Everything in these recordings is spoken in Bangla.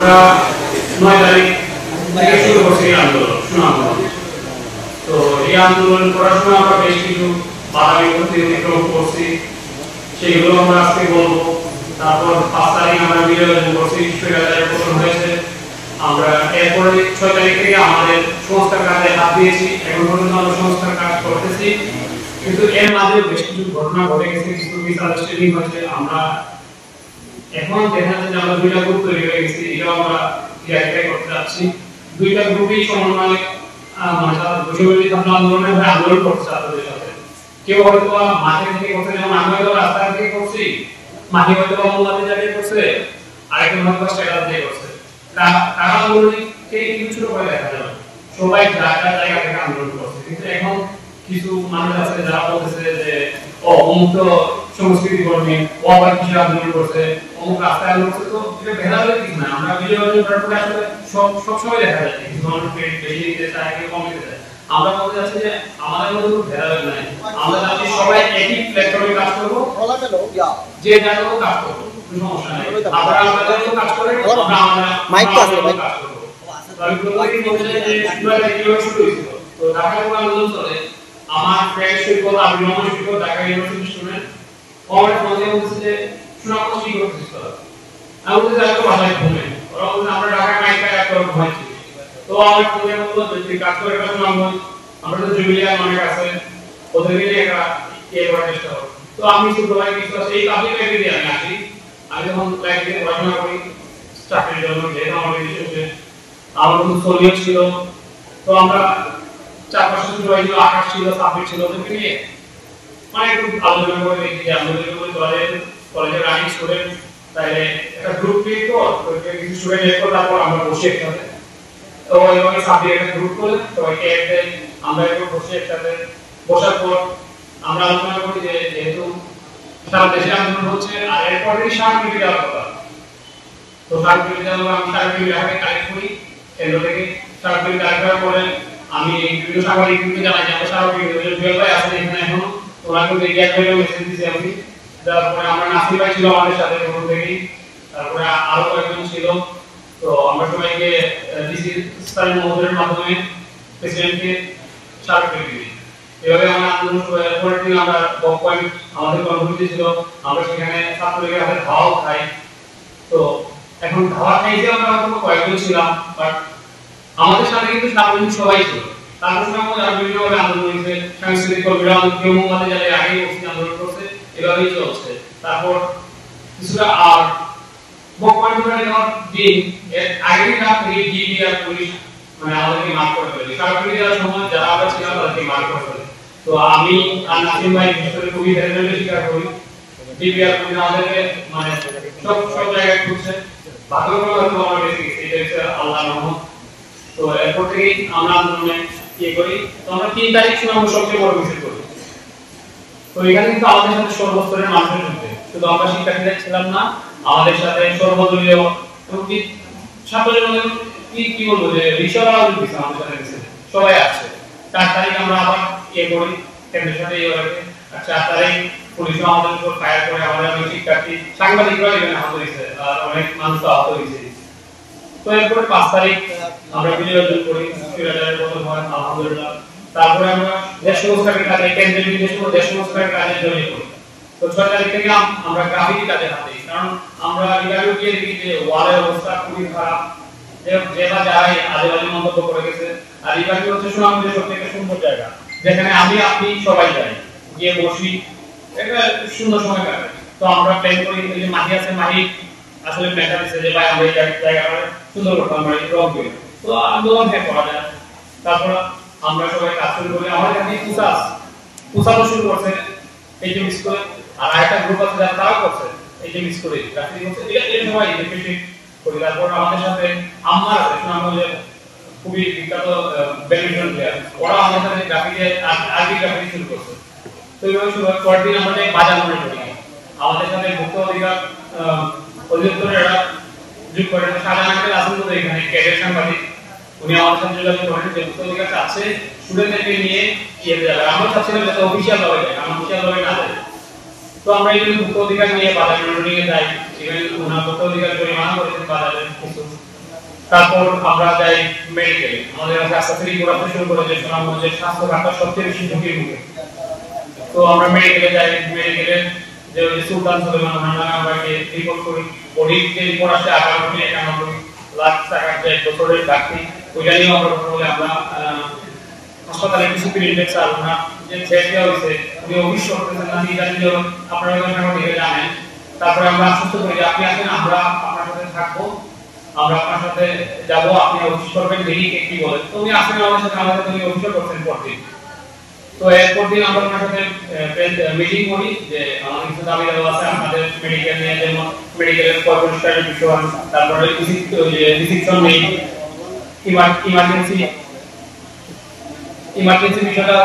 9 তারিখ থেকে শুরু করছে এই আন্দোলন সুনামগঞ্জ। তো এই আন্দোলন করার সময় আমরা বেশ কিছু বাধা বিপত্তি অতিক্রম করছি, সেগুলো আমরা আজকে বলবো। তারপর 5 তারিখ আমরা বিজয় করছি, স্বৈরাচারের পতন হয়েছে। আমরা এরপরে 6 তারিখ থেকে আমাদের সংস্কার কাজে হাত দিয়েছি, এখন পর্যন্ত আমরা সংস্কার কাজ করতেছি। কিন্তু এর মাঝে বেশ কিছু ঘটনা ঘটে গেছে, কিছু মিসআন্ডারস্ট্যান্ডিং হচ্ছে। আমরা এখন দেখা যাচ্ছে যে আমরা দুইটা গ্রুপ তৈরি হয়ে গেছি, এটাও আমরা ক্লিয়ারিফাই করতে যাচ্ছি। দুইটা গ্রুপই সমন্বয়ে মানে বৈষম্যবিরোধী ছাত্র আন্দোলনের হয়ে আন্দোলন করছে ছাত্রদের সাথে। কেউ হয়তো মাঠে থেকে করছে, যেমন আমি হয়তো রাস্তা থেকে করছি, মাঠে হয়তো মোমবাতি জ্বালিয়ে করছে, আরেকজন হয়তো স্ট্যাটাস দিয়ে করছে। কারা আন্দোলনকে কিছু ছোট করে দেখা যাবে, সবাই জায়গা জায়গা থেকে আন্দোলন করছে। কিন্তু এখন কিছু মানুষ আছে যারা বলতেছে যে অমুক সংস্কৃতি কর্মী, ও আবার কিছু আন্দোলন করছে, অমুক রাস্তায় আন্দোলন করছে। তো এটা ভেদাভেদ কিছু না, আমরা বিজয় অর্জন করার পরে আসলে সবসময় দেখা যায় কিছু মানুষ বেশি দিতে চায়, কেউ কম দিতে চায়। আমরা বলতে চাচ্ছি যে আমাদের মধ্যে কোনো ভেদাভেদ নাই, আমরা চাচ্ছি সবাই একই প্ল্যাটফর্মে কাজ করবো, যে যার মতো কাজ করবো, কোনো সমস্যা নেই। আমরা আমাদের মতো কাজ করে আমরা আমাদের কাজ করবো। আমি প্রথমেই বলতে চাই যে কিভাবে শুরু হয়েছিল। তো ঢাকা আন্দোলন চলে, আমার ফ্রেন্ড শিক্ষক আমি রহমান শিক্ষক ঢাকা ইউনিভার্সিটি স্টুডেন্ট, আমার ফোনে বলছে যে সুনামগঞ্জ কি করছিস তোরা? আমি বলছি যে আমি বাসায় ঘুমে, ওরা বলছে আমরা ঢাকা মাইকা একটা ঘুমাইছি। তো আমার ফোনে বললো যে কাজ করে একটা সুনামগঞ্জ, আমরা তো জুবিলিয়ার অনেক আছে, ওদের নিয়ে একটা ইয়ে করার চেষ্টা করো। তো আমি শুধু ভাই কিছু আছে এই পাবলিক লাইব্রেরি আমি আসি, আমি যখন লাইব্রেরিতে পড়াশোনা করি চাকরির জন্য, যেহেতু আমার বিদেশে আমার কোনো সোলিও ছিল। তো আমরা 4-5 জন ছিল, আকাশ ছিল, সাবির ছিল, ওদেরকে নিয়ে মানে একটু আলোচনা করে দেখি যে আমাদের যদি কলেজের রানিং স্টুডেন্ট, তাহলে একটা গ্রুপ ক্রিয়েট করে কিছু স্টুডেন্ট এর পর তারপর আমরা বসে একসাথে। তো ওইভাবে সাবির একটা গ্রুপ করে সবাইকে একসাথে আমরা একটু বসে একসাথে বসার পর আমরা আলোচনা করি যে যেহেতু সারা দেশে আন্দোলন হচ্ছে আর এরপরেই সাংস্কৃতিক কথা, তো সাংস্কৃতিক আমি সাংস্কৃতিক কালেক্ট করি কেন্দ্র থেকে। সাংস্কৃতিক কালেক্ট করে আমি বিভিন্ন সাংবাদিককে জানাই যে আমরা সাংবাদিক জুয়েল ভাই আছেন এখানে এখনো, ওনাকে এগিয়ে করে মেসেজ দিয়েছি আমি। তারপরে আমরা নাসির ভাই ছিল আমাদের সাথে প্রথম থেকেই, তারপরে আরো কয়েকজন ছিল। তো আমরা সবাইকে ডিসি স্থানীয় মহোদয়ের মাধ্যমে প্রেসিডেন্টকে সারা করে দিই। এভাবে আমরা আন্দোলন পরের দিন আমরা বক পয়েন্ট আমাদের কর্মসূচি ছিল, আমরা সেখানে ছাত্রলীগের হাতে ধাওয়া খাই। তো এখন ধাওয়া খাই যে আমরা কয়েকজন ছিলাম, বাট আমাদের সাথে কিন্তু সাধারণ সবাই ছিল। তারপর সময় আমরা বিভিন্নভাবে আন্দোলন হয়েছে, সাংস্কৃতিক কর্মীরা কেউ মোমবাতি জ্বালিয়ে আগে আন্দোলন করছে, এভাবেই চলছে। তারপর কিছুটা আর বকপয়েন্ট ধরে নেওয়ার দিন এর আগেই রাত থেকে ডিবি আর পুলিশ মানে আমাদেরকে মার্ক করে ফেলে। সরকারি যারা সময় যারা আমরা ছিলাম তাদেরকে মার্ক করে ফেলে। তো আমি আর নাসিম ভাই বিশেষ করে খুবই ধৈর্যের শিকার করি। ডিবি আর পুলিশ আমাদেরকে মানে সব জায়গায় খুঁজছে, ভাগ্যক্রমে হয়তো আমরা বেঁচে গেছি, এটা হচ্ছে আল্লাহর রহমত। তো এরপর থেকেই আমরা আন্দোলনে ইয়ে করি। তো আমরা 3 তারিখ সুনামগঞ্জ সবচেয়ে বড় মিছিল করি। তো এখানে কিন্তু আমাদের সাথে সর্বস্তরের মানুষের যুক্ত, শুধু আমরা শিক্ষার্থীরা ছিলাম না, আমাদের সাথে সর্বদলীয় এমনকি ছাত্রদের মধ্যে কি বলবো যে রিসারাও যুক্ত আমাদের সাথে সবাই আছে। 4 তারিখ আমরা আবার ইয়ে করি কেন্দ্রের সাথে ইয়ে করে। আর 4 তারিখ পুলিশ আমাদের উপর ফায়ার করে, আমাদের অনেক শিক্ষার্থী সাংবাদিকরাও এখানে আহত হয়েছে আর অনেক মানুষ আহত হয়েছে। তো এরপরে 5 তারিখ আমরা বিজয় অর্জন করি, স্বৈরাচারের পতন হয় আলহামদুলিল্লাহ। তারপরে আমরা দেশ সংস্কারের কাজে কেন্দ্রের বিদেশ দেশ সংস্কারের কাজে জড়িয়ে পড়ি। তো 6 তারিখ থেকে আমরা গ্রাফিতি কাজে হাত দিই, কারণ আমরা রিভাইউ গিয়ে দেখি যে ওয়ালের অবস্থা খুবই খারাপ, যে বা যারাই আজেবাজে মন্তব্য করে গেছে। আর রিভাইউ হচ্ছে সুনামগঞ্জের সবথেকে সুন্দর জায়গা, যেখানে আমি আপনি সবাই যাই, গিয়ে বসি, একটা সুন্দর সময় কাটে। তো আমরা প্ল্যান করি, এই যে মাহি আছে, মাহি আসলে মেটা দিচ্ছে যে ভাই আমরা এই জায়গাটা সুন্দর করতে আমরা রং করি। তো আন্দোলন হ্যাঁ করা যায়। তারপর আমরা সবাই কাজ শুরু করি, আমাদের এখানে পুসানো শুরু করছে এই যে মিস করে, আর আরেকটা গ্রুপ আছে যারা তারাও করছে এই যে মিস করে গ্রাফিতি করছে, এটা সবাই দেখে করি। তারপর আমাদের সাথে আম্মার আছে, সুনামগঞ্জের খুবই বিখ্যাত ব্যাডমিন্টন প্লেয়ার, ওরা আমাদের সাথে গ্রাফিতি আরবি গ্রাফিতি শুরু করছে। তো এইভাবে শুরু হয়। পরের দিন আমাদের বাজার মনে করি, আমাদের সাথে ভোক্তা অধিকার অধিদপ্তরের যোগ করে সাধারণ আসেন তো এখানে ক্যাডেট সাংবাদিক, উনি আমাদের সাথে যোগাযোগ করেন যে ভোক্তা অধিকার চাচ্ছে স্টুডেন্টদেরকে নিয়ে ইয়ে যাবে। আমরা চাচ্ছিলাম যাতে অফিসিয়াল ভাবে যায়, আনঅফিসিয়াল ভাবে না যায়। তো আমরা এই ভোক্তা অধিকার নিয়ে বাজার মনে নিয়ে যাই, সেখানে ওনার ভোক্তা অধিকার পরিমাণ করেছেন বাজারে কিছু তারপর আমরা যাই মেডিকেলে। আমাদের কাছে আস্তে আস্তে রিপোর্ট আসতে শুরু করে যে সুনামগঞ্জের স্বাস্থ্য খাতটা সবচেয়ে বেশি ঝুঁকির মুখে। তো আমরা মেডিকেলে যাই, মেডিকেলে যে ওই সুলতান সুলেমান হামলায় আমরা রিপোর্ট করি। অডিট যে রিপোর্ট আসে 18.91 লাখ টাকার যে বছরের ঘাটতি, ওইটা নিয়েও আমরা কথা বলি। আমরা হাসপাতালে পিসিপি ইন্ডেক্স আর ওনার যে থ্রেট দেওয়া হয়েছে উনি অবশ্যই করতেছেন না, এটা নিয়েও আপনারা দেখে জানেন। তারপরে আমরা আশ্বস্ত করি যে আপনি আসেন, আমরা আপনার সাথে থাকবো, আমরা আপনার সাথে যাব, আপনি অফিস করবেন, দেখি কি বলে। তো উনি আসেন আমাদের সাথে, আমাদের উনি অফিস করছেন পরদিন। তো এরপর দিন আমরা ওনার সাথে মিটিং করি যে আমাদের কিছু দাবি দেওয়া আছে আপনাদের মেডিকেল নিয়ে, যেমন মেডিকেলের পরিষ্কারের বিষয়, তারপরে রিসিপশন নেই, ইমার্জেন্সি বিষয়টা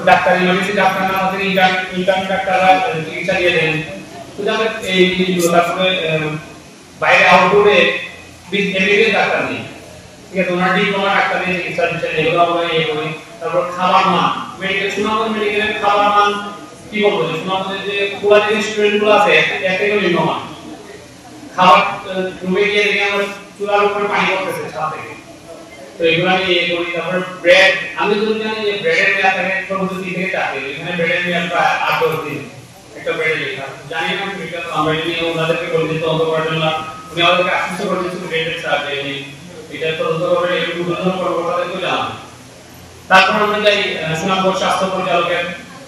ডাক্তার, ইমার্জেন্সি ডাক্তার না আমাদের ইন্টার্ন ডাক্তাররা চিকিৎসা দিয়ে দেন। তো যাদের এই জিনিসগুলো, তারপরে বাইরে আউটডোরে এমবিবিএস ডাক্তার নেই, ঠিক আছে, ওনার ডিপ্লোমা ডাক্তার নিয়ে চিকিৎসা দিচ্ছেন, এগুলো আমরা ইয়ে করি। তারপর খাবার মান, মেডিকেল সুনামগঞ্জ মেডিকেলের খাবার মান কি বলবো, সুনামগঞ্জের যে কোয়ালিটি রেস্টুরেন্টগুলো আছে একটাই নিম্নমান। খাবার রুমে গিয়ে দেখে আমরা চুলার উপরে পানি পড়তেছে ছাদ থেকে, তো এগুলো আমি ইয়ে করি। তারপর ব্রেড, আমি যদি জানি যে ব্রেডের মেয়াদ থাকে সর্বোচ্চ 3 থেকে 4 দিন, এখানে ব্রেডের মেয়াদ প্রায় 8-10 দিন একটা ব্রেডের লেখা। জানি না এটা তো আমরা নিয়ে ওনাদেরকে বলে দিতে অন্ত করার জন্য উনি আমাদেরকে আশ্বস্ত করে দিচ্ছেন ব্রেডের সাথে এটা তদন্ত করে একটু উদ্বোধন করবো, তাদেরকে জানাবো। তারপর আমরা যাই সুনামগঞ্জ স্বাস্থ্য পরিচালকের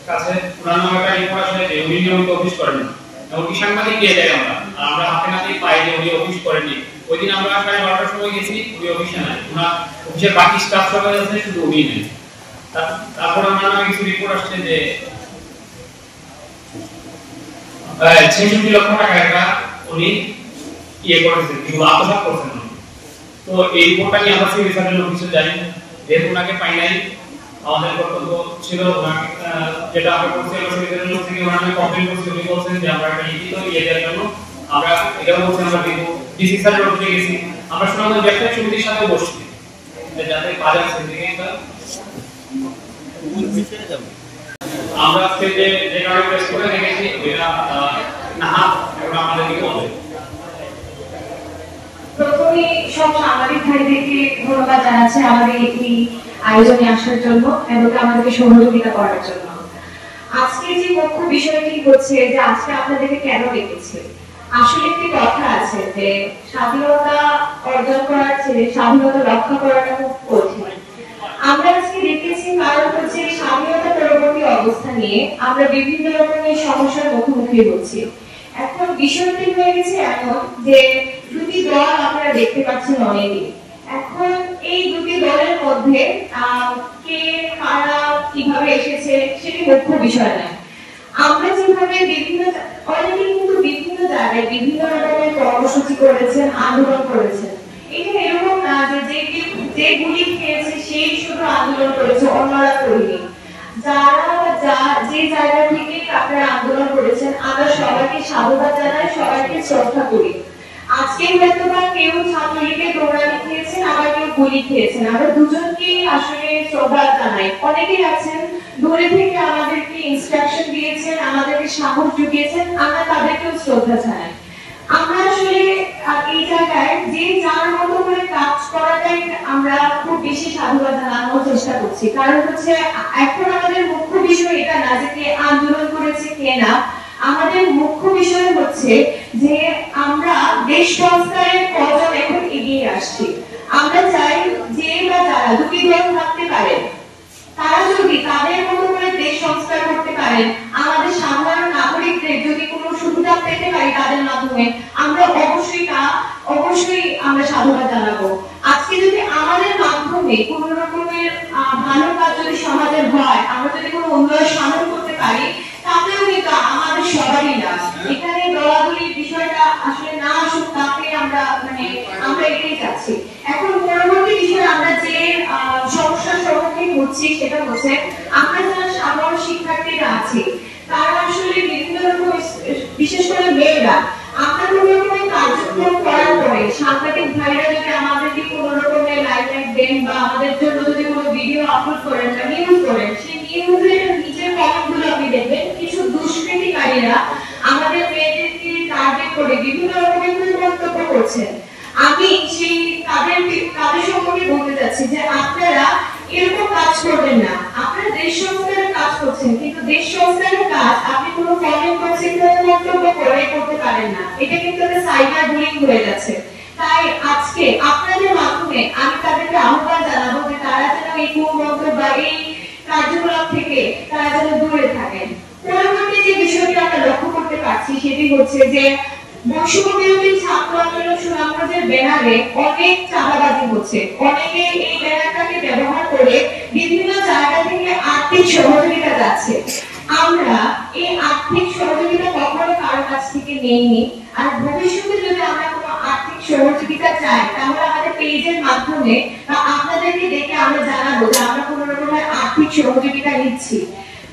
কাছে, ওনার নামে একটা রিপোর্ট আসলে যে উনি নিয়মিত অফিস করেন, এমনকি সাংবাদিক দিয়ে যাই আমরা হাতে নাতেই পাই যে উনি অফিস করেননি। ওই দিন আমরা 12:30টার সময় গেছি, উনি অফিসে নাই, ওনার অফিসের বাকি স্টাফ সবাই আছে, শুধু উনি নেই। তারপর আমার নামে কিছু রিপোর্ট আসছে যে 66 লক্ষ টাকা একটা উনি ইয়ে করেছেন, এগুলো আত্মসাৎ করছেন। তো এই রিপোর্টটা নিয়ে আমরা সিভিল সার্জন অফিসে যাই, যেহেতু ওনাকে পাই নাই, আমাদের কর্তব্য ছিল ওনাকে যেটা আমরা করছি, আমরা সিভিল সার্জন থেকে ওনাকে কমপ্লেইন করছি। উনি বলছেন যে আমরা একটা লিখিত ইয়ে দেওয়ার জন্য আমরা এটা বলছি, আমরা দিব ডিসি স্যারের অফিসে গেছি, আমরা সুনামগঞ্জ ব্যবসায়ী সমিতির সাথে বসছি যাতে বাজার সিন্ডিকেটটা আমরা আজকে যে কারণে প্রেস করে রেখেছি এটা না এখন আমাদের কি বলবে। প্রথমে সব সাংবাদিক ভাইদেরকে ধন্যবাদ জানাচ্ছি আমাদের এই আয়োজনে আসার জন্য এবং আমাদেরকে সহযোগিতা করার জন্য। আজকে যে মুখ্য বিষয়টি হচ্ছে যে আজকে আপনাদেরকে কেন ডেকেছি, আসলে একটি কথা আছে যে স্বাধীনতা অর্জন করার চেয়ে স্বাধীনতা রক্ষা করাটা খুব কঠিন। আমরা আজকে দেখতেছি কারণ হচ্ছে স্বাধীনতা পরবর্তী অবস্থা নিয়ে আমরা বিভিন্ন রকমের সমস্যার মুখোমুখি হচ্ছি। এখন বিষয়টি হয়ে গেছে এমন যে দুটি দল আপনারা দেখতে পাচ্ছেন অনেকেই। এখন এই দুটি দলের মধ্যে কে কারা কিভাবে এসেছে সেটি মুখ্য বিষয় নয়। আমরা যেভাবে অনেকে কিন্তু বিভিন্ন জায়গায় বিভিন্ন রকমের কর্মসূচি করেছেন, আন্দোলন করেছেন। এটা এরকম না যে গুলি খেয়েছে সেই শুধু আন্দোলন করেছে, অন্যরা করেনি। যে জায়গা থেকে আপনারা আন্দোলন করেছেন আমরা সবাইকে সাধুবাদ জানাই, সবাইকে শ্রদ্ধা করি। আজকে হয়তো বা কেউ ছাত্রলীগে দৌড়ানি খেয়েছেন, আবার কেউ গুলি খেয়েছেন, আমরা দুজনকে আসলে শ্রদ্ধা জানাই। অনেকেই আছেন দূরে থেকে আমাদেরকে ইনস্ট্রাকশন দিয়েছেন, আমাদেরকে সাহস জুগিয়েছেন, আমরা তাদেরকেও শ্রদ্ধা জানাই। আমরা আসলে এই জায়গায় যে যার মতো করে কাজ করাটাই আমরা খুব বেশি সাধুবাদ জানানোর চেষ্টা করছি। কারণ হচ্ছে এখন আমাদের মুখ্য বিষয় এটা না যে কে আন্দোলন করেছে কে না, আমাদের মুখ্য বিষয় হচ্ছে যে আমরা দেশ সংস্কারের কদম এখন এগিয়ে আসছি। আমরা চাই যে বা যারা দুটি দল থাকতে পারে তারা যদি তাদের মতো করে দেশ সংস্কার করতে পারেন, আমাদের সাধারণ নাগরিকদের যদি কোনো সুবিধা পেতে পারি তাদের মাধ্যমে, আমরা অবশ্যই আমরা সাধুবাদ জানাবো। আজকে যদি আমাদের মাধ্যমে কোন রকমের ভালো কাজ যদি সমাজের হয়, আমরা যদি কোনো উন্নয়ন সাধন করতে পারি, তাতেও কিন্তু আমাদের সবারই লাভ। এখানে দলাদলির বিষয়টা আসলে না আসুক, তাতে আমরা এটাই চাচ্ছি। এখন পরবর্তী বিষয়ে আমরা যে সমস্যার সম্মুখীন হচ্ছি সেটা হচ্ছে আমরা যারা সাধারণ শিক্ষার্থীরা আছি তারা আসলে বিভিন্ন রকম, বিশেষ করে মেয়েরা, আমরা কোনো রকমের কার্যক্রম করার পরে সাংবাদিক ভাইরা যদি আমাদেরকে কোনো রকমের লাইক দেন বা আমাদের জন্য যদি কোনো ভিডিও আপলোড করেন বা নিউজ করেন, সেই নিউজের নিচের কমেন্টগুলো আপনি দেখবেন কিছু দুষ্কৃতিকারীরা আমাদের মেয়েদেরকে টার্গেট করে বিভিন্ন রকমের মন্তব্য করছেন। আমি সেই তাদের চাচ্ছি যে আপনারা এরকম কাজ করবেন না। আপনারা দেশ সংস্কারের কাজ করছেন, কিন্তু দেশ সংস্কারের কাজ আপনি কোনো ফরেন প্রসিকিউটর মন্তব্য করে করতে পারেন না। এটা কিন্তু একটা সাইবার বুলিং হয়ে যাচ্ছে। তাই আজকে আপনাদের মাধ্যমে আমি তাদেরকে আহ্বান জানাবো যে তারা যেন এই কুমন্ত্র বা এই কার্যকলাপ থেকে তারা যেন দূরে থাকেন। পরবর্তী যে বিষয়টি আমরা লক্ষ্য করতে পারছি সেটি হচ্ছে যে বৈষম্য বিরোধী ছাত্র আন্দোলন সুনামগঞ্জের ব্যানারে অনেক চাঁদাবাজি হচ্ছে। অনেকে এই ব্যানারটাকে ব্যবহার করে বিভিন্ন জায়গা থেকে আর্থিক সহযোগিতা যাচ্ছে। আমরা এই আর্থিক সহযোগিতা কখনো কারো কাছ থেকে নেইনি, আর ভবিষ্যতে যদি আমরা কোনো আর্থিক সহযোগিতা চাই তাহলে আমাদের পেজের মাধ্যমে বা আপনাদেরকে দেখে আমরা জানাবো যে আমরা কোনো রকমের আর্থিক সহযোগিতা নিচ্ছি।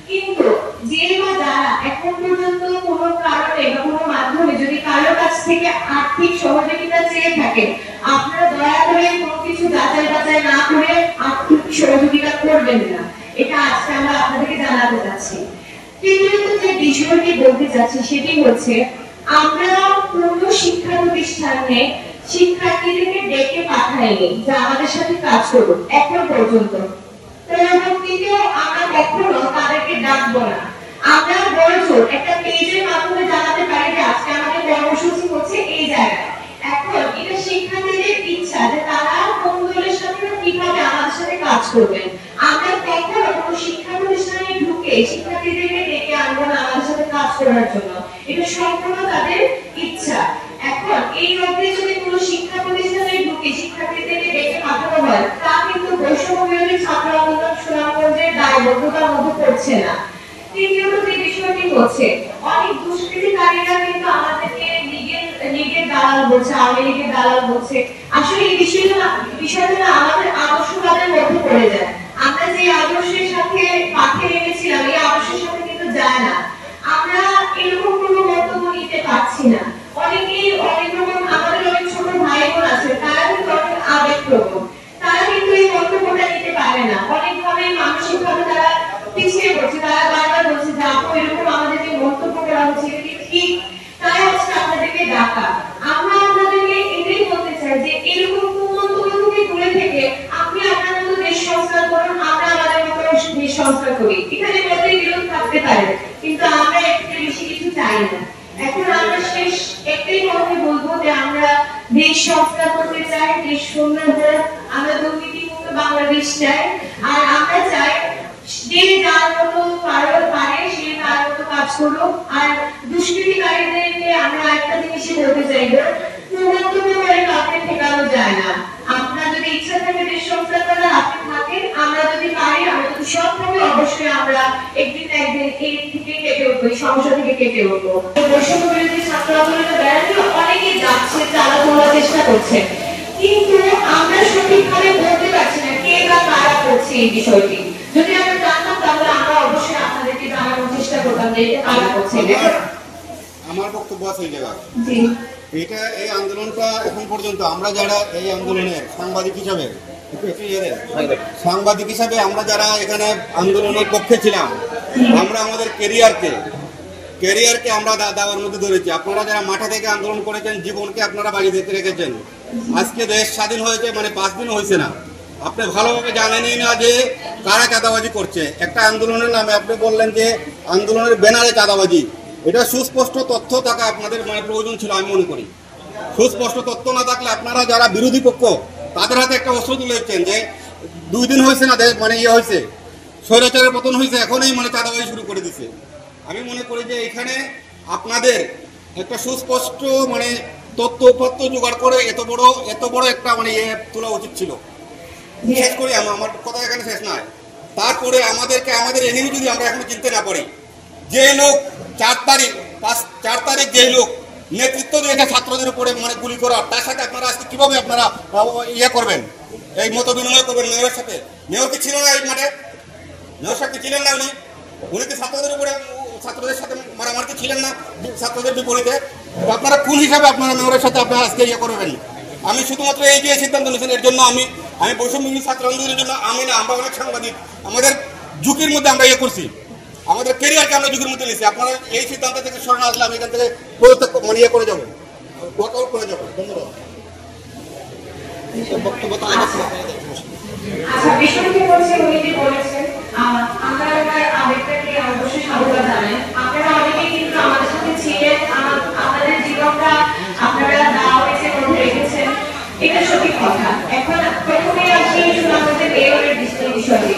কিন্তু যে বা যারা এখন পর্যন্ত কোনো কারণে বা কোনো মাধ্যমে যদি কারো কাছ থেকে আর্থিক সহযোগিতা চেয়ে থাকেন, আপনারা দয়া করে কোনো কিছু যাচাই বাছাই না করে আর্থিক সহযোগিতা করবেন না। এটা আজকে আমরা আপনাদেরকে জানাতে চাচ্ছি। তৃতীয়ত যে বিষয়টি বলতে চাচ্ছি সেটি হচ্ছে আমরা কোনো শিক্ষা প্রতিষ্ঠানে শিক্ষার্থীদেরকে ডেকে পাঠাইনি যে আমাদের সাথে কাজ করুন এখন পর্যন্ত। পরবর্তীতেও আমরা কখনো তাদেরকে ডাকবো না। আমরা বরঞ্চ একটা পেজের মাধ্যমে জানাতে পারি যে আজকে আমাদের কর্মসূচি হচ্ছে এই জায়গায়। এখন এটা শিক্ষার্থীদের ইচ্ছা যে তারা কোন দলের সাথে কিভাবে আমাদের সাথে কাজ করবেন। আমরা কখনো কোনো শিক্ষা প্রতিষ্ঠানে ঢুকে শিক্ষার্থীদেরকে ডেকে আনবো না আমাদের সাথে কাজ করার জন্য। এটা সম্পূর্ণ তাদের ইচ্ছা। এখন এই মধ্যে যদি কোনো শিক্ষা প্রতিষ্ঠানে ঢুকে শিক্ষার্থীদেরকে ডেকে পাঠানো হয় তা কিন্তু বৈষম্য বিরোধী ছাত্র আন্দোলন সুনামগঞ্জের দায়বদ্ধতার মধ্যে পড়ছে না। তৃতীয়ত যে বিষয়টি হচ্ছে অনেক দুষ্কৃতিকারীরা কিন্তু আমাদেরকে লীগের দালাল বলছে, আওয়ামী লীগের দালাল বলছে। আসলে এই বিষয়টা আমাদের আদর্শবাদের মধ্যে পড়ে যায়। আমরা যে আদর্শের সাথে পাঠে নেমেছিলাম এই আদর্শের সাথে কিন্তু যায় না। আমরা এরকম কোনো মন্তব্য নিতে পারছি না। অনেকেই অনেক রকম আমাদের অনেক ছোট ভাই বোন আছে তারা কিন্তু অনেক আবেগপ্রবণ, তারা কিন্তু এই মন্তব্যটা নিতে পারে না। অনেকভাবে মানসিকভাবে তারা পিছিয়ে পড়ছে। তারা বারবার বলছে যে আপু এরকম আমাদেরকে মন্তব্য করা হচ্ছে এটা ঠিক, তাই হচ্ছে আপনাদেরকে ডাকা। আমরা আপনাদেরকে এটাই বলতে চাই যে এরকম মন্তব্য থেকে দূরে থেকে আপনি আপনার মতো দেশ সংস্কার করুন, আমরা আমাদের মতো দেশ সংস্কার করি। এখানে মধ্যে বিরোধ থাকতে পারে, কিন্তু আমরা এর থেকে বেশি কিছু চাই না। এখন আমরা শেষ একটাই কথা বলবো যে আমরা দেশ সংস্কার করতে চাই, দেশ সুন্দর হোক, আমরা দুর্নীতিমুক্ত বাংলাদেশ চাই। আর আমরা চাই যে যার মতো পারে সে তার মতো কাজ করুক। আর দুষ্কৃতিকারীদেরকে আমরা একটা জিনিসই বলতে চাইবো, কুমন্তব্য করে কাউকে ঠেকানো যায় না। আপনার যদি ইচ্ছা থাকে দেশ সংস্কার করার আপনি থাকেন, আমরা যদি পারি, আমরা যদি সব থাকে অবশ্যই আমরা একদিন না একদিন এই থেকে কেটে উঠবো, এই সমস্যা থেকে কেটে উঠবো। বৈষম্য বিরোধী ছাত্র আন্দোলনের ব্যানারে অনেকেই যাচ্ছে, তারা তোলার চেষ্টা করছে, কিন্তু আমরা সঠিকভাবে বলতে পারছি না কে বা কারা করছে এই বিষয়টি। যদি আমরা জানতাম তাহলে আমরা অবশ্যই আপনাদেরকে জানানোর চেষ্টা করতাম যে এটা কারা করছে। আমার বক্তব্য আছে এই জায়গায়। এটা এই আন্দোলনটা এখন পর্যন্ত আমরা যারা এই আন্দোলনের সাংবাদিক হিসাবে আমরা যারা এখানে আন্দোলনের পক্ষে ছিলাম, আমরা আমাদের ক্যারিয়ারকে আমরা দাওয়ার মধ্যে ধরেছি। আপনারা যারা মাঠে থেকে আন্দোলন করেছেন, জীবনকে আপনারা বাজি দিতে রেখেছেন। আজকে দেশ স্বাধীন হয়েছে মানে 5 দিন হয়েছে না, আপনি ভালোভাবে জানেনই না যে কারা চাঁদাবাজি করছে। একটা আন্দোলনের নামে আপনি বললেন যে আন্দোলনের ব্যানারে চাঁদাবাজি, এটা সুস্পষ্ট তথ্য থাকা আপনাদের মানে প্রয়োজন ছিল। আমি মনে করি সুস্পষ্ট তথ্য না থাকলে আপনারা যারা বিরোধী পক্ষ তাদের হাতে একটা অস্ত্র তুলে দিচ্ছেন যে 2 দিন হয়েছে না মানে হয়েছে, স্বৈরাচারের পতন হয়েছে, এখনই মানে চাঁদাবাজি শুরু করে দিচ্ছে। আমি মনে করি যে এখানে আপনাদের একটা সুস্পষ্ট মানে তথ্য জোগাড় করে এত বড় একটা মানে তোলা উচিত ছিল। শেষ করি, আমার কথা এখানে শেষ নয়। তারপরে আমাদের এনিমি যদি আমরা এখন চিনতে না পারি, যে লোক 4 তারিখ যে লোক নেতৃত্ব দিয়েছে ছাত্রদের উপরে মানে গুলি করা, তার সাথে আপনারা আজকে কিভাবে আপনারা করবেন, এই মত বিনিময় করবেন মেয়রের সাথে? মেয়র কি ছিল না এই মাঠে? মেয়র সাথে ছিলেন না উনি কি ছাত্রদের সাথে মারামারি ছিলেন না ছাত্রদের বিপরীতে? আপনারা কোন হিসাবে আপনারা মেয়রের সাথে আপনারা আজকে করবেন? আমি শুধুমাত্র এই যে সিদ্ধান্ত নিয়েছেন এর জন্য আমি বৈষম্য ছাত্র আন্দোলনের জন্য আমরা অনেক সাংবাদিক আমাদের ঝুঁকির মধ্যে আমরা করছি, আমাদের ক্যারিয়ারকে আমরা ঝুঁকির মধ্যে নিয়েছি। আপনারা এই সিদ্ধান্ত থেকে সরে আসলে আমি এখান থেকে মানে করে যাবো, ওয়ার্কআউট করে যাবো। ধন্যবাদ। বক্তব্য আচ্ছা, বিষয়টি হচ্ছে উনি যে বলেছেন আমরা আবেগটাকে অবশ্যই সাধুবাদ জানাই। আপনারা অনেকে কিন্তু আমাদের সাথে ছিলেন, আপনাদের জীবনটা আপনারা দাওয়াতের মধ্যে রেখেছেন, এটা সত্যি কথা। এখন প্রথমে আসি আমাদের মেয়রের বিষয়টি।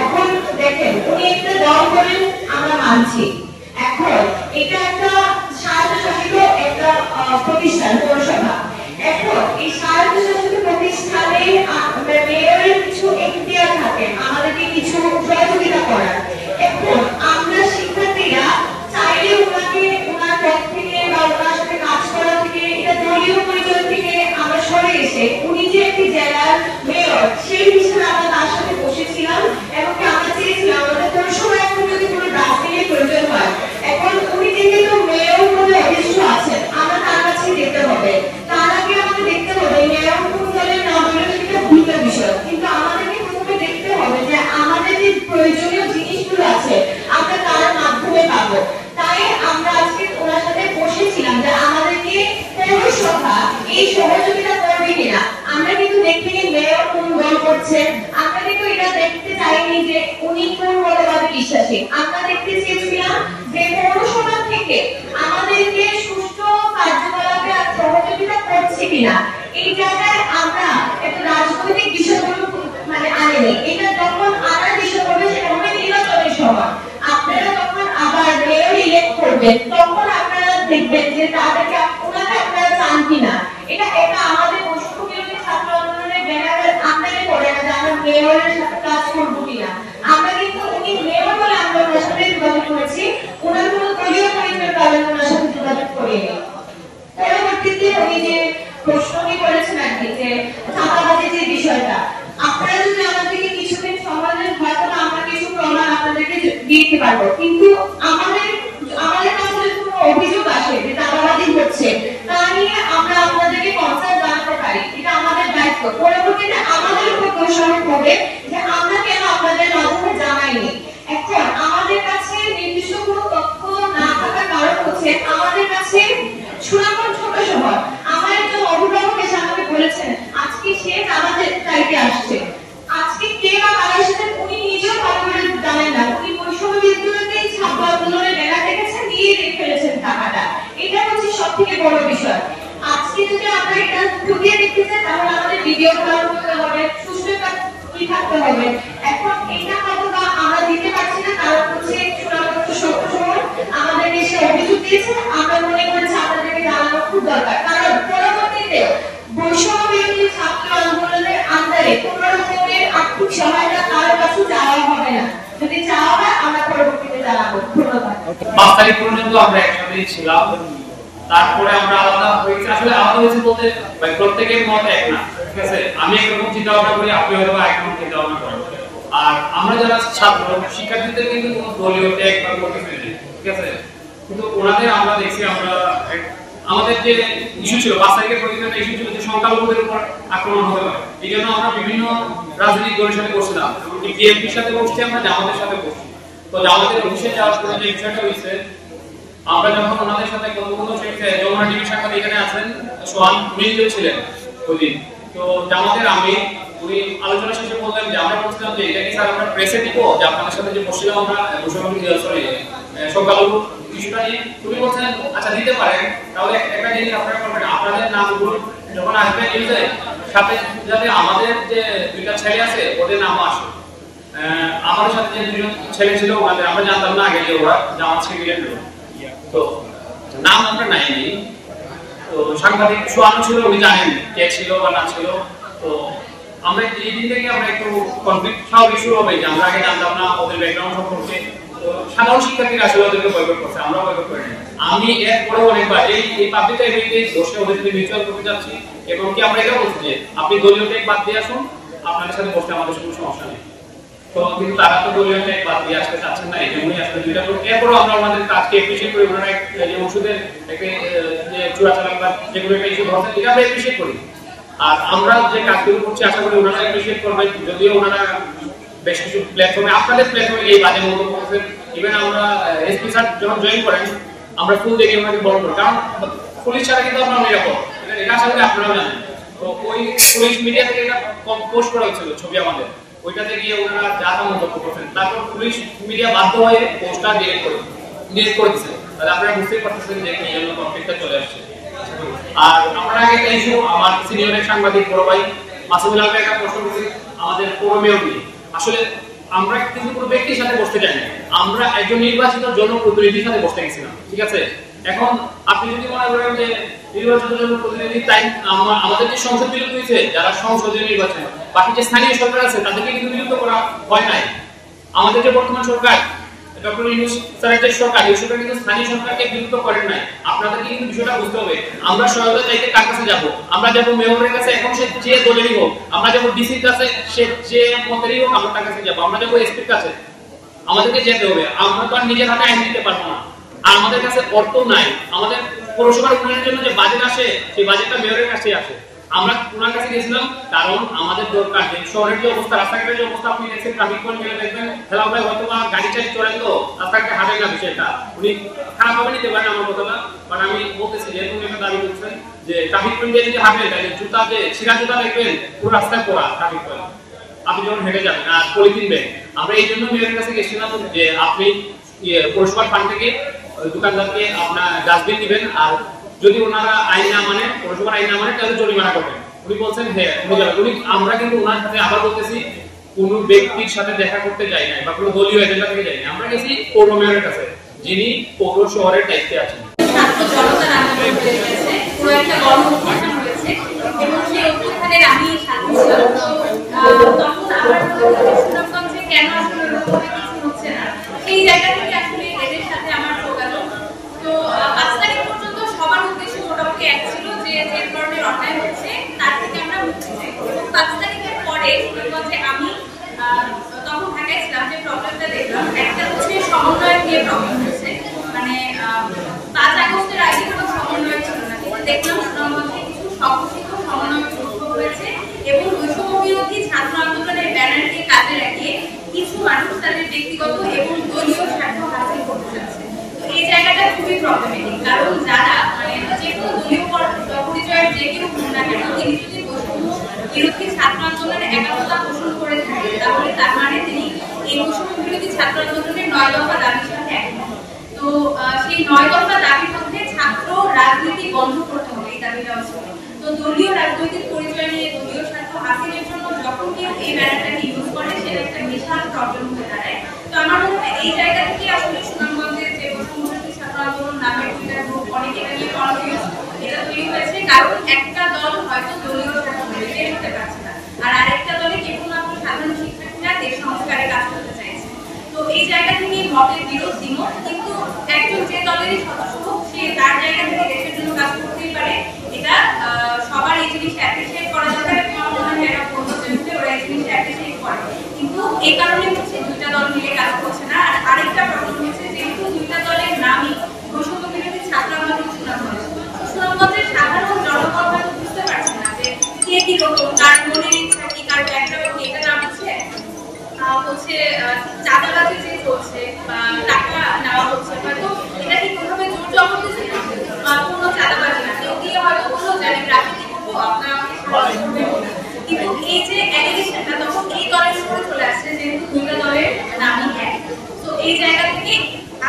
এখন দেখেন উনি একটা দল করেন, আমরা মানছি। এখন এটা একটা স্বায়ত্তশাসিত একটা প্রতিষ্ঠান, পৌরসভা। এখন এই স্বায়ত্তশাসিত প্রতিষ্ঠানে মেয়রের কিছু এখতিয়ার থাকে, আমাদেরকে কিছু সহযোগিতা করার। এখন আমরা শিক্ষার্থীরা চাইলে ওনাকে ওনার পথ থেকে বা ওনার সাথে কাজ করা থেকে, এটা দলীয় পরিচয় থেকে আমরা সরে এসে উনি যে একটি জেলার মেয়র সেই হিসেবে আমরা তার সাথে বসেছিলাম এবং আমরা চেয়েছিলাম আমাদের কোনো সময় এখন যদি কোনো ডাস্টবিনের প্রয়োজন হয়, এখন উনি যেহেতু মেয়র পদে অধিষ্ঠ আছেন, আমরা তার কাছে যেতে হবে। তার আগে আমাদের দেখতে হবে মেয়র কোন দলের না দলের সেটা ভিন্ন বিষয়, কিন্তু আমাদেরকে প্রথমে দেখতে হবে যে আমাদের যে প্রয়োজনীয় জিনিসগুলো আছে আমরা তার মাধ্যমে পাবো। তাই আমরা আজকে ওনার সাথে বসেছিলাম যে আমাদেরকে পৌরসভা এই সহযোগিতা করবে কিনা। আমরা কিন্তু দেখিনি মেয়র কোন দল করছে, আমরা কিন্তু এটা দেখতে চাইনি যে উনি কোন মতবাদে বিশ্বাসী। আমরা দেখতে চেয়েছিলাম যে পৌরসভা থেকে আমাদেরকে সুষ্ঠু কার্যকলাপে সহযোগিতা করছে কিনা। এই জায়গায় আমরা একটা রাজনৈতিক বিষয়গুলো আনেনি। এটা যখন আনার বিষয় হবে সেটা হবে নির্বাচনের সময়। আপনারা যখন আবার মেয়র ইলেক্ট করবেন তখন আপনারা দেখবেন যে তাদেরকে ওনাকে আপনারা চান কিনা। এটা আমাদের বৈষম্য বিরোধী ছাত্র আন্দোলনের ব্যানারের আন্ডারে পড়ে না যে আমরা মেয়রের সাথে কাজ করবো কিনা। আমরা কিন্তু উনি মেয়র বলে আমরা ওনার সাথে যোগাযোগ করেছি, ওনার কোনো দলীয় পরিচয়ের কারণে ওনার সাথে যোগাযোগ করিনি। পরবর্তীতে উনি যে প্রশ্নটি করেছেন আর কি যে চাঁদাবাজির যে বিষয়টা, আপনারা যদি আমাদেরকে কিছুদিন সময় দেন হয়তো আমরা কিছু প্রমাণ আপনাদেরকে দিতে পারবো, কিন্তু আমাদের কাছে যদি কোনো অভিযোগ আসে যে চাঁদাবাজি হচ্ছে তা নিয়ে আমরা আপনাদেরকে কনসার্ন জানাতে পারি, এটা আমাদের দায়িত্ব। পরবর্তীতে আমাদের উপর দোষারোপ হবে যে আমরা কেন আপনাদের মাধ্যমে জানাইনি। এখন আমাদের কাছে নির্দিষ্ট কোনো তথ্য না থাকার কারণ হচ্ছে আমাদের কাছে সুনামগঞ্জ ছোট শহর। আমার একজন অভিভাবক এসে আমাকে বলেছেন আজকে সে আমাদের চাইতে আসছে, আজকে কে বা কারা এসেছেন উনি নিজেও ভালো করে জানেন না। উনি বৈষম্য বিরোধী ছাত্র আন্দোলনের ব্যানার দেখেছেন, নিয়ে রেখে ফেলেছেন টাকাটা। এটা হচ্ছে সব থেকে বড় বিষয়। আজকে যদি আমরা এটা ঢুকিয়ে দেখতে চাই তাহলে আমাদের ভিডিও কল করতে হবে, সুষ্ঠু কি থাকতে হবে। এখন এটা হয়তো বা আমরা দিতে পারছি না, কারণ হচ্ছে সুনামগঞ্জ ছোট শহর আমাদেরকে সে অভিযোগ দিয়েছে। আমরা মনে করেছি আপনাদেরকে জানানো খুব দরকার, কারণ পরবর্তীতে বৈষম্য বিরোধী ছাত্র আন্দোলনের আন্ডারে কোন রকমের আর্থিক সহায়তা কারো কাছে চাওয়া হবে না। যদি চাওয়া হয় আমরা পরবর্তীতে জানাবো। ধন্যবাদ। 5 তারিখ পর্যন্ত আমরা একসাথেই ছিলাম, তারপরে আমরা আলাদা হয়েছি। আসলে আলাদা হয়েছে বলতে প্রত্যেকের মত এক না, ঠিক আছে? আমি একরকম চিন্তা ভাবনা করি, আপনি হয়তো একরকম চিন্তা ভাবনা করেন। আর আমরা যারা ছাত্র শিক্ষার্থীদের কিন্তু কোনো দলীয় ট্যাগ বা করতে ফেলি, ঠিক আছে? কিন্তু ওনাদের আমরা দেখছি আমরা আমাদের যে ইস্যু ছিল 5 তারিখের প্রতিদিন ইস্যু ছিল যে সংখ্যালঘুদের উপর আক্রমণ হতে পারে। এই জন্য আমরা বিভিন্ন রাজনৈতিক দলের সাথে বসছিলাম, বিএনপির সাথে বসছি, আমরা জামাতের সাথে বসছি। তো জামাতের অফিসে যাওয়ার পরে যে বিষয়টা হয়েছে, আমরা যখন ওনাদের সাথে কথোপকথন শেখে, যমুনা টিভির সাক্ষাৎ এখানে আছেন সোহান মিলিও ছিলেন ওই দিন। তো জামাতের আমি উনি আলোচনা শেষে বললেন যে আমরা বলছিলাম যে এটা কি স্যার আমরা প্রেসে দিব যে আপনাদের সাথে যে বসছিলাম আমরা সংখ্যালঘু ইস্যুটা নিয়ে। তুমি বলছেন আচ্ছা দিতে পারেন, তাহলে একটা জিনিস আপনারা করবেন, আপনাদের নামগুলো যখন আসবে নিউজে সাথে যাতে আমাদের যে দুইটা ছেলে আছে ওদের নামও আসে। আমাদের সাথে যে দুজন ছেলে ছিল ওনাদের আমরা জানতাম না আগে যে ওরা জামাত শিবিরের লোক, তো নাম আমরা নাইনি। তো সাংবাদিক সোয়ানো ছিল, উনি জানেন কে ছিল বা না ছিল। তো আমরা এই দিন থেকে আমরা একটু কনফ্লিক্ট স্বাভাবিক শুরু হবে যে আমরা আগে জানতাম না ওদের ব্যাকগ্রাউন্ড সম্পর্কে। তো সাধারণ শিক্ষার্থীরা আসলে ওদেরকে বয়কট করছে, আমরা বয়কট করিনি। আমি এরপরে অনেকবার এই পাবলিক লাইব্রেরিতে বসে ওদের সাথে মিউচুয়াল করতে যাচ্ছি, এবং কি আমরা এটা বলছি যে আপনি দলীয় ট্যাগ বাদ দিয়ে আসুন, আপনাদের সাথে বসতে আমাদের কোনো সমস্যা নেই। তো কিন্তু তারা তো দলীয় ট্যাগ বাদ দিয়ে আসতে চাচ্ছেন না, এই জন্যই আসলে দুইটা করে। এরপরও আমরা আমাদের কাজকে এপ্রিসিয়েট করি, ওনারা যে ওষুধের একটা যে চূড়াচালান বা যেগুলো একটা ইস্যু ধরছেন এটা আমরা এপ্রিসিয়েট করি। আর আমরা যে কাজগুলো করছি আশা করি ওনারা এপ্রিসিয়েট করবেন। যদিও ওনারা বেশ কিছু প্ল্যাটফর্মে আপনাদের প্ল্যাটফর্মে এই বাজে মন্তব্য করছেন, ইভেন আমরা এসপি স্যার যখন জয়েন করেন আমরা ফুল দেখে ওনাকে বড় করি, কারণ পুলিশ ছাড়া কিন্তু আপনারা নিরাপদ, এটা আশা করি আপনারাও জানেন। তো ওই পুলিশ মিডিয়া থেকে একটা পোস্ট করা হয়েছিল ছবি আমাদের, ওইটাতে গিয়ে ওনারা যা তা মন্তব্য করছেন, তারপর পুলিশ মিডিয়া বাধ্য হয়ে পোস্টটা ডিলিট করে দিয়েছে। তাহলে আপনারা বুঝতেই পারতেছেন যে এই জন্য কনফ্লিক্টটা চলে আসছে। আর আমরা আগে একটা ইস্যু, আমার সিনিয়র সাংবাদিক বড় ভাই মাসুমুল আলমকে একটা প্রশ্ন করেছি আমাদের পৌর মেয়র নিয়ে। আসলে আমরা কিন্তু কোনো ব্যক্তির সাথে বসতে চাই না, আমরা একজন নির্বাচিত জনপ্রতিনিধির সাথে বসতে গেছিলাম, ঠিক আছে? এখন আপনি যদি মনে করেন যে নির্বাচিত জনপ্রতিনিধি তাই আমাদের যে সংসদ বিলুপ্ত হয়েছে, যারা সংসদীয় নির্বাচন, বাকি যে স্থানীয় সরকার আছে তাদেরকে কিন্তু বিলুপ্ত করা হয় নাই। আমাদের যে বর্তমান সরকার ডক্টর ইউনূস স্যারের যে সরকার, এই সরকার কিন্তু স্থানীয় সরকারকে বিলুপ্ত করেন নাই। আপনাদেরকে কিন্তু বিষয়টা বুঝতে হবে। আমরা সহায়তা চাইতে কার কাছে যাব? আমরা যাব মেয়রের কাছে, এখন সে যে দলেরই হোক। আমরা যাব ডিসির কাছে, সে যে মতেরই হোক, আমরা তার কাছে যাব। আমরা যাব এসপির কাছে, আমাদেরকে যেতে হবে। আমরা তো আর নিজের হাতে আইন দিতে পারবো না, আর আমাদের কাছে অর্থ নাই। আমাদের পৌরসভার উন্নয়নের জন্য যে বাজেট আসে, সেই বাজেটটা মেয়রের কাছেই আসে। আমরা ওনার কাছে গেছিলাম কারণ আমাদের দরকার যে শহরের যে অবস্থা, রাস্তাঘাটের যে অবস্থা, আপনি দেখছেন ট্রাফিক পয়েন্ট গেলে দেখবেন হেলা ভাই হয়তো বা গাড়ি চালিয়ে চলেন তো রাস্তাঘাটে হাঁটেন না, বিষয়টা উনি খারাপ ভাবে নিতে পারেন আমার কথাটা, বাট আমি বলতেছি যেহেতু উনি একটা দাবি করছেন যে ট্রাফিক পয়েন্ট দিয়ে যদি হাঁটেন তাহলে জুতা যে ছিঁড়া জুতা দেখবেন পুরো রাস্তায় পড়া ট্রাফিক পয়েন্ট, আপনি যখন হেঁটে যাবেন। আর পলিথিন ব্যাগ, আমরা এই জন্য মেয়রের কাছে গেছিলাম যে আপনি পৌরসভার ফান্ড থেকে দোকানদারকে আপনার ডাস্টবিন দিবেন, আর যদি ওনারা আইন না মানে, পৌরসভার আইন না মানে, তাহলে জরিমানা করবেন। উনি বলছেন হ্যাঁ উনি, আমরা কিন্তু ওনার সাথে আবার বলতেছি কোন ব্যক্তির সাথে দেখা করতে যাই নাই বা কোনো দলীয় এজেন্ডা থেকে যাই নাই, আমরা গেছি পৌর মেয়রের কাছে যিনি পৌর শহরের দায়িত্বে আছেন। ছাত্র জনতার আন্দোলন হয়ে গেছে, পুরো একটা গণ অভ্যুত্থান হয়েছে এবং সেই অভ্যুত্থানের আমি সাথী ছিলাম। তখন আমার সুনামগঞ্জে কেন আসলে ওরকমভাবে কিছু হচ্ছে না, সেই জায়গা থেকে আসলে এদের সাথে আমার যোগাযোগ। তো 5 তারিখ পর্যন্ত সবার উদ্দেশ্য মোটামুটি এক ছিল যে যে ধরনের অন্যায় হচ্ছে তার থেকে আমরা মুক্তি চাই। 5 তারিখের পরে সুনামগঞ্জে আমি তখন ঢাকায় ছিলাম, যে প্রবলেমটা দেখলাম একটা হচ্ছে সমন্বয় নিয়ে প্রবলেম হচ্ছে। মানে 5 আগস্টের আগে কোনো সমন্বয় ছিল না, কিন্তু দেখলাম সুনামগঞ্জে কিছু সংগঠিত সমন্বয় শুরু হয়েছে এবং বৈষম্য বিরোধী ছাত্র আন্দোলনের ব্যানারকে কাজে লাগিয়ে কিছু মানুষ তাদের ব্যক্তিগত এবং দলীয় স্বার্থ হাসিল করতে চাচ্ছে। তো এই জায়গাটা খুবই প্রবলেমেটিক, কারণ যারা মানে যে কোনো দলীয় পরিচয়ের যে কেউ হোক না কেন, তিনি যদি বৈষম্য বিরোধী ছাত্র আন্দোলনে একাত্মতা পোষণ করে থাকেন তাহলে তার মানে তিনি এই বৈষম্য বিরোধী ছাত্র আন্দোলনের 9 দফা দাবির সাথে একমত। তো সেই 9 দফা দাবির মধ্যে ছাত্র রাজনীতি বন্ধ করতে হবে, এই দাবিটা ছিল। তো দলীয় রাজনৈতিক পরিচয় নিয়ে দলীয় স্বার্থ হাসিলের জন্য যখন কেউ এই ব্যানারটাকে ইউজ করে, সেটা একটা বিশাল প্রবলেম হয়ে দাঁড়ায়। তো আমার মনে হয় এই জায়গা থেকে আসলে সুনামগঞ্জের যে বৈষম্য বিরোধী ছাত্র আন্দোলন নামের টুইটার গ্রুপ অনেক এটা নিয়ে কনফিউজ, এটা তৈরি হয়েছে কারণ একটা দল হয়তো দলীয় স্বার্থ বের হতে পারছে না, আর আরেকটা দলে কেবলমাত্র সাধারণ শিক্ষার্থীরা দেশ সংস্কারে কাজ করতে চাইছে। তো এই জায়গা থেকে মতের বিরোধ দ্বিমত, কিন্তু একজন যে দলেরই সদস্য হোক সে তার জায়গা থেকে দেশের জন্য কাজ করতেই পারে। এটা সবার এই জিনিসটা অ্যাপ্রিশিয়েট করা দরকার এবং আমার মনে হয় যারা পূর্ণ জমিতে ওরা এই জিনিসটা অ্যাপ্রিশিয়েট করে। কিন্তু এই কারণে হচ্ছে 2টা দল মিলে কাজ করছে না। আর আরেকটা প্রবলেম হচ্ছে যেহেতু 2টা দলের নামই বৈষম্য বিরোধী ছাত্র আন্দোলন সুনামগঞ্জ, সুনামগঞ্জের সাধারণ জনগণ হয়তো বুঝতে পারছে না যে কে কি রকম, কার মনের ইচ্ছা কি, কার ব্যাকগ্রাউন্ড কি, এটা না বুঝছে হচ্ছে চাঁদাবাজি যে চলছে বা টাকা নেওয়া হচ্ছে, হয়তো এটা ঠিক কোনোভাবে জোর জবরদস্তি না, কোনো চাঁদাবাজি না, কেউ গিয়ে হয়তো কোনো জানি গ্রাফিতি করবো আপনার আমাকে সাহায্য করবেন, কিন্তু এই যে অ্যালিগেশনটা তখন এই দলের উপরে চলে আসছে যেহেতু 2টা দলের নামই এক। তো এই জায়গা থেকে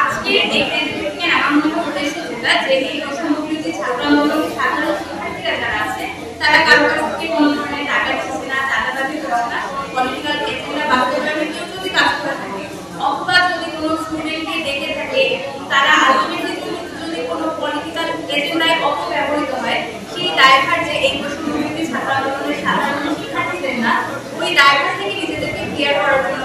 আজকে এই প্রেসিডেন্টকে আমার মনে উদ্দেশ্য যেটা যে এই বৈষম্য বিরোধী ছাত্র আন্দোলনের সাধারণ শিক্ষার্থীরা যারা আছে তারা কারো কাছ থেকে কোনো ধরনের টাকা দিচ্ছে না, চাঁদাবাজি করছে না, পলিটিক্যাল এজেন্ডা বাস্তবায়নের কেউ যদি কাজ করে থাকে অথবা যদি কোনো স্টুডেন্টকে দেখে থাকে তারা আলটিমেটলি যদি কোনো পলিটিক্যাল এজেন্ডায় অপব্যবহৃত হয়, সেই দায়ভার যে এই বৈষম্য বিরোধী ছাত্র আন্দোলনের সাধারণ শিক্ষার্থীদের না, ওই দায়ভার থেকে নিজেদেরকে ক্লিয়ার করার জন্য